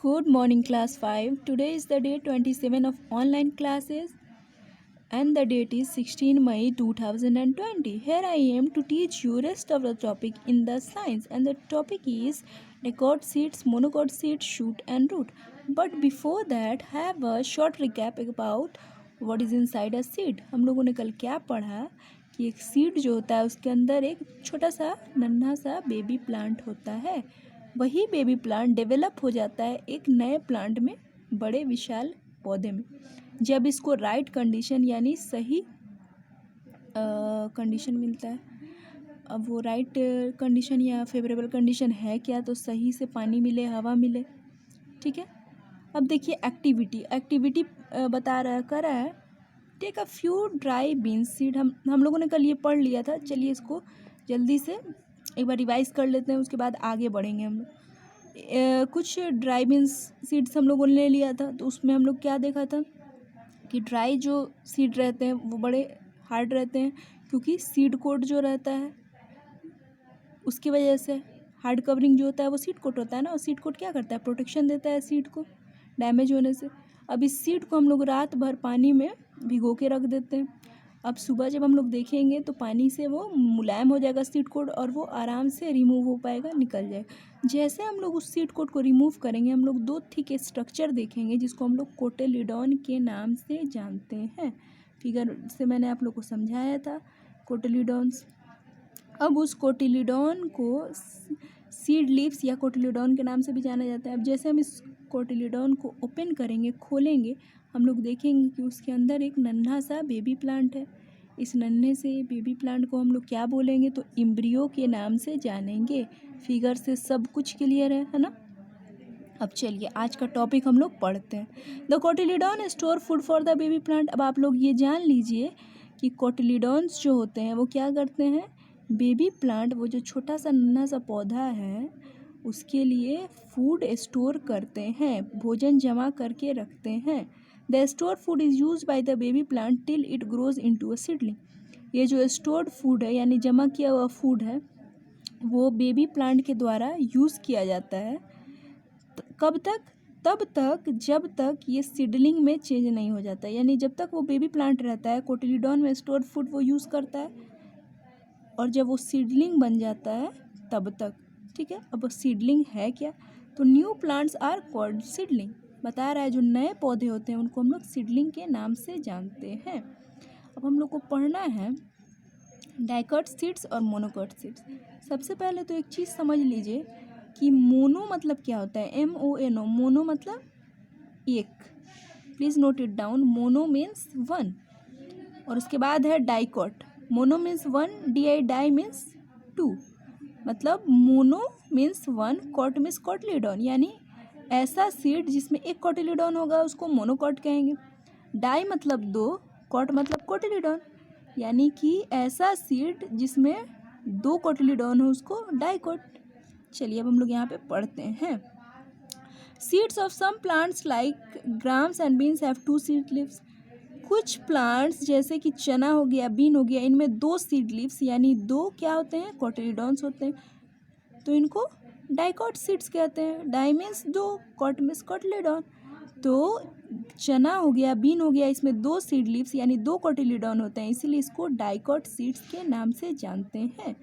Good morning, class 5. Today is the day 27 of online classes and the date is 16 May 2020. Here I am to teach you rest of the topic in the science, and the topic is dicot seeds, monocot seeds, shoot and root. But before that, have a short recap about what is inside a seed. हम लोगों ने कल क्या पढ़ा कि एक seed जो होता है उसके अंदर एक छोटा सा नन्हा सा बेबी प्लांट होता है। वही बेबी प्लांट डेवलप हो जाता है एक नए प्लांट में, बड़े विशाल पौधे में, जब इसको राइट कंडीशन यानी सही कंडीशन मिलता है। अब वो राइट कंडीशन या फेवरेबल कंडीशन है क्या, तो सही से पानी मिले, हवा मिले। ठीक है, अब देखिए एक्टिविटी बता रहा कर रहा है take a few dry beans seed. हम लोगों ने कल ये पढ़ लिया था। चलिए इसको जल्दी से एक बार रिवाइज कर लेते हैं, उसके बाद आगे बढ़ेंगे हम लोग। कुछ ड्राई बीन्स सीड्स हम लोगों ने ले लिया था, तो उसमें हम लोग क्या देखा था कि ड्राई जो सीड रहते हैं वो बड़े हार्ड रहते हैं, क्योंकि सीड कोट जो रहता है उसकी वजह से हार्ड कवरिंग जो होता है वो सीड कोट होता है ना, और सीड कोट क्या करता है, प्रोटेक्शन देता है सीड को डैमेज होने से। अब इस सीड को हम लोग रात भर पानी में भिगो के रख देते हैं। अब सुबह जब हम लोग देखेंगे तो पानी से वो मुलायम हो जाएगा सीड कोट, और वो आराम से रिमूव हो पाएगा, निकल जाएगा। जैसे हम लोग उस सीड कोट को रिमूव करेंगे, हम लोग दो थिक स्ट्रक्चर देखेंगे जिसको हम लोग कोटिलीडॉन के नाम से जानते हैं। फिगर से मैंने आप लोग को समझाया था कोटिलीडॉन्स। अब उस कोटिलीडॉन को सीड लीव्स या कोटिलीडॉन के नाम से भी जाना जाता है। अब जैसे हम इस कोटिलीडॉन को ओपन करेंगे, खोलेंगे, हम लोग देखेंगे कि उसके अंदर एक नन्हा सा बेबी प्लांट है। इस नन्हे से बेबी प्लांट को हम लोग क्या बोलेंगे, तो एम्ब्रियो के नाम से जानेंगे। फिगर से सब कुछ क्लियर है ना। अब चलिए आज का टॉपिक हम लोग पढ़ते हैं। The cotyledon store food for the baby plant. अब आप लोग ये जान लीजिए कि कोटिलीडॉन्स जो होते हैं वो क्या करते हैं, बेबी प्लांट, वो जो छोटा सा नन्हा सा पौधा है उसके लिए फूड स्टोर करते हैं, भोजन जमा करके रखते हैं। The store food is use by the baby plant till it grows into a seedling. ये जो स्टोर्ड फूड है यानी जमा किया हुआ फूड है वो बेबी प्लांट के द्वारा यूज़ किया जाता है। कब तक, तब तक जब तक ये सीडलिंग में चेंज नहीं हो जाता, यानी जब तक वो बेबी प्लांट रहता है कोटिलीडॉन में स्टोर्ड फूड वो यूज़ करता है, और जब वो सीडलिंग बन जाता है तब तक। ठीक है, अब वो सीडलिंग है क्या, तो new plants are called seedling. बता रहा है जो नए पौधे होते हैं उनको हम लोग सीडलिंग के नाम से जानते हैं। अब हम लोग को पढ़ना है डाइकोट सीड्स और मोनोकोट सीड्स। सबसे पहले तो एक चीज़ समझ लीजिए कि मोनो मतलब क्या होता है, MONO। मोनो मतलब एक, please note it down. Mono means one, और उसके बाद है dicot. Mono means one, di means two. मतलब mono means one, cot means cotyledon, यानी ऐसा सीड जिसमें एक कोटिलीडॉन होगा उसको मोनोकॉट कहेंगे। डाई मतलब दो, कॉट मतलब कोटिलीडॉन, यानी कि ऐसा सीड जिसमें दो कोटिलीडॉन हो उसको डाइकोट। चलिए अब हम लोग यहाँ पे पढ़ते हैं। Seeds of some plants like grams and beans have two seed leaves. कुछ प्लांट्स जैसे कि चना हो गया, बीन हो गया, इनमें दो सीड लीव्स यानी दो क्या होते हैं, कोटिलीडॉन्स होते हैं, तो इनको डाइकोट सीड्स कहते हैं। डाई मीन्स दो, कॉट मीन्स कोटिलीडॉन। तो चना हो गया, बीन हो गया, इसमें दो सीड लीव्स यानी दो कोटिलीडॉन होते हैं, इसीलिए इसको डाइकोट सीड्स के नाम से जानते हैं।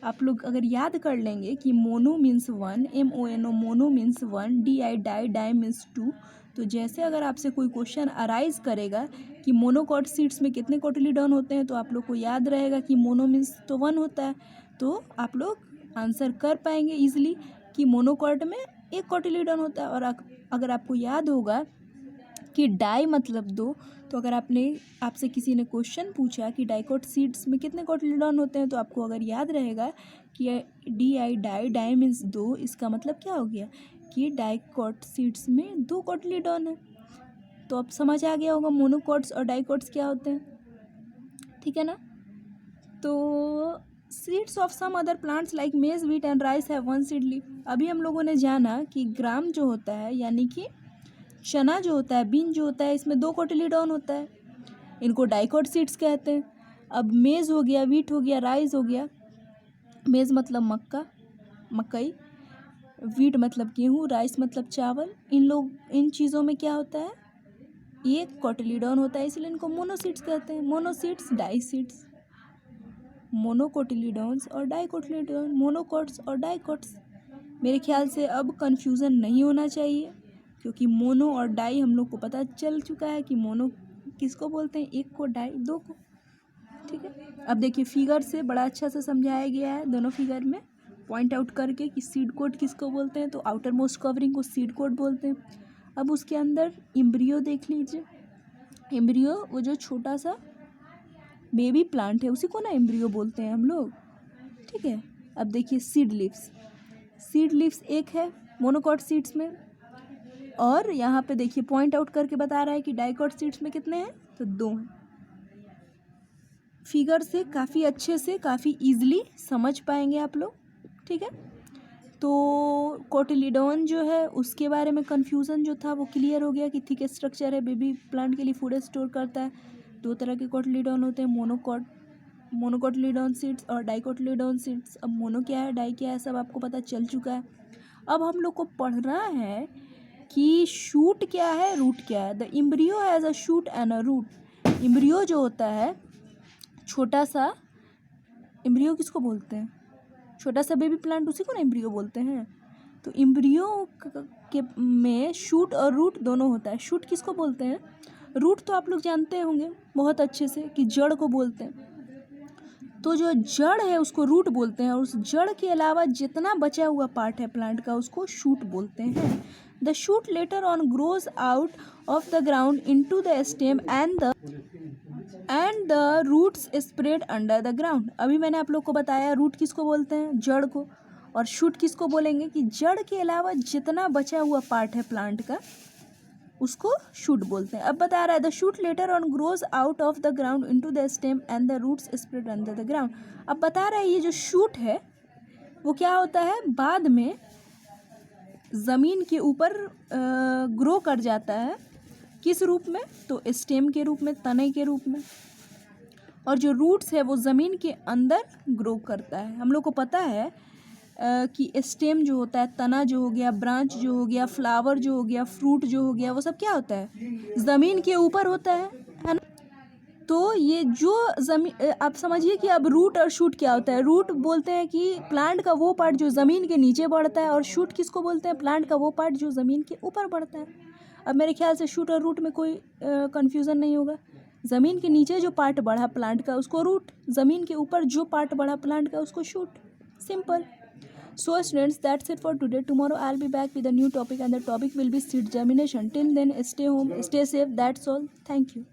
आप लोग अगर याद कर लेंगे कि mono means one, MONO, mono means one, di means two, तो जैसे अगर आपसे कोई क्वेश्चन अराइज करेगा कि मोनोकॉट सीड्स में कितने कोटिलीडॉन होते हैं, तो आप लोग को याद रहेगा कि मोनो मीन्स तो वन होता है, तो आप लोग आंसर कर पाएंगे इजीली कि मोनोकॉट में एक कोटिलीडॉन होता है। और अगर आपको याद होगा कि डाई मतलब दो, तो अगर आपसे किसी ने क्वेश्चन पूछा कि डाइकोट सीड्स में कितने कोटिलीडॉन होते हैं, तो आपको अगर याद रहेगा कि डाई मीन्स दो, इसका मतलब क्या हो गया कि डाइकोट सीड्स में दो कोटिलीडॉन है। तो अब समझ आ गया होगा मोनोकोट्स और डाइकोट्स क्या होते हैं। ठीक है ना। तो seeds of some other plants like maize, wheat and rice have one seed leaf. अभी हम लोगों ने जाना कि ग्राम जो होता है यानी कि चना जो होता है, बीन जो होता है, इसमें दो कोटिलीडॉन होता है, इनको डाइकोट सीड्स कहते हैं। अब मेज हो गया, व्हीट हो गया, राइस हो गया। मेज मतलब मक्का, मकई, वीट मतलब गेहूँ, राइस मतलब चावल। इन चीज़ों में क्या होता है, ये कोटिलीडॉन होता है, इसलिए इनको मोनोसीड्स कहते हैं। मोनोसीड्स, डाइसीड्स, मोनोकोटिलीडॉन्स और डाइकोटिलीडॉन, मोनोकोट्स और डाइकोट्स। मेरे ख्याल से अब कन्फ्यूज़न नहीं होना चाहिए, क्योंकि मोनो और डाई हम लोग को पता चल चुका है कि मोनो किसको बोलते हैं, एक को, डाई दो को। ठीक है, अब देखिए फिगर से बड़ा अच्छा से समझाया गया है, दोनों फिगर में पॉइंट आउट करके कि सीड कोट किसको बोलते हैं, तो आउटर मोस्ट कवरिंग को सीड कोट बोलते हैं। अब उसके अंदर एम्ब्रियो देख लीजिए, एम्ब्रियो वो जो छोटा सा बेबी प्लांट है उसी को ना एम्ब्रियो बोलते हैं हम लोग। ठीक है, अब देखिए सीड लीव्स, सीड लीव्स एक है मोनोकॉट सीड्स में, और यहाँ पे देखिए पॉइंट आउट करके बता रहा है कि डाइकॉट सीड्स में कितने हैं, तो 2 हैं। फिगर से काफ़ी अच्छे से, काफ़ी इजीली समझ पाएंगे आप लोग। ठीक है, तो कोटिलीडॉन जो है उसके बारे में कन्फ्यूज़न जो था वो क्लियर हो गया कि थिक स्ट्रक्चर है, बेबी प्लांट के लिए फूड स्टोर करता है। 2 तरह के कोटिलीडॉन होते हैं, मोनोकोटिलीडॉन सीड्स और डाइकोटिलीडॉन सीड्स। अब मोनो क्या है, डाई क्या है, सब आपको पता चल चुका है। अब हम लोग को पढ़ना है कि शूट क्या है, रूट क्या है। The embryo has a shoot and a root. Embryo जो होता है छोटा सा, एम्ब्रियो किसको बोलते हैं, छोटा सा बेबी प्लांट, उसी को ना एम्ब्रियो बोलते हैं। तो एम्ब्रियो के में शूट और रूट दोनों होता है। शूट किसको बोलते हैं, रूट तो आप लोग जानते होंगे बहुत अच्छे से कि जड़ को बोलते हैं, तो जो जड़ है उसको रूट बोलते हैं, और उस जड़ के अलावा जितना बचा हुआ पार्ट है प्लांट का उसको शूट बोलते हैं। The shoot later on grows out of the ground into the stem and the roots spread under the ground. अभी मैंने आप लोग को बताया रूट किसको बोलते हैं, जड़ को, और शूट किसको बोलेंगे कि जड़ के अलावा जितना बचा हुआ पार्ट है प्लांट का उसको शूट बोलते हैं। अब बता रहा है the shoot later on grows out of the ground into the stem and the roots spread under the ground. अब बता रहा है ये जो शूट है वो क्या होता है, बाद में ज़मीन के ऊपर ग्रो कर जाता है। किस रूप में, तो स्टेम के रूप में, तने के रूप में, और जो रूट्स है वो ज़मीन के अंदर ग्रो करता है। हम लोग को पता है कि स्टेम जो होता है, तना जो हो गया, ब्रांच जो हो गया, फ्लावर जो हो गया, फ्रूट जो हो गया, वो सब क्या होता है, ज़मीन के ऊपर होता है ना। तो ये जो ज़मीन, आप समझिए कि अब रूट और शूट क्या होता है। रूट बोलते हैं कि प्लांट का वो पार्ट जो ज़मीन के नीचे बढ़ता है, और शूट किसको बोलते हैं, प्लांट का वो पार्ट जो ज़मीन के ऊपर बढ़ता है। अब मेरे ख्याल से शूट और रूट में कोई कन्फ्यूज़न नहीं होगा। ज़मीन के नीचे जो पार्ट बढ़ा प्लांट का उसको रूट, ज़मीन के ऊपर जो पार्ट बढ़ा प्लांट का उसको shoot. Simple. So students, that's it for today. Tomorrow I'll be back with a new topic, and the topic will be seed germination. Till then, stay home, stay safe. That's all. Thank you.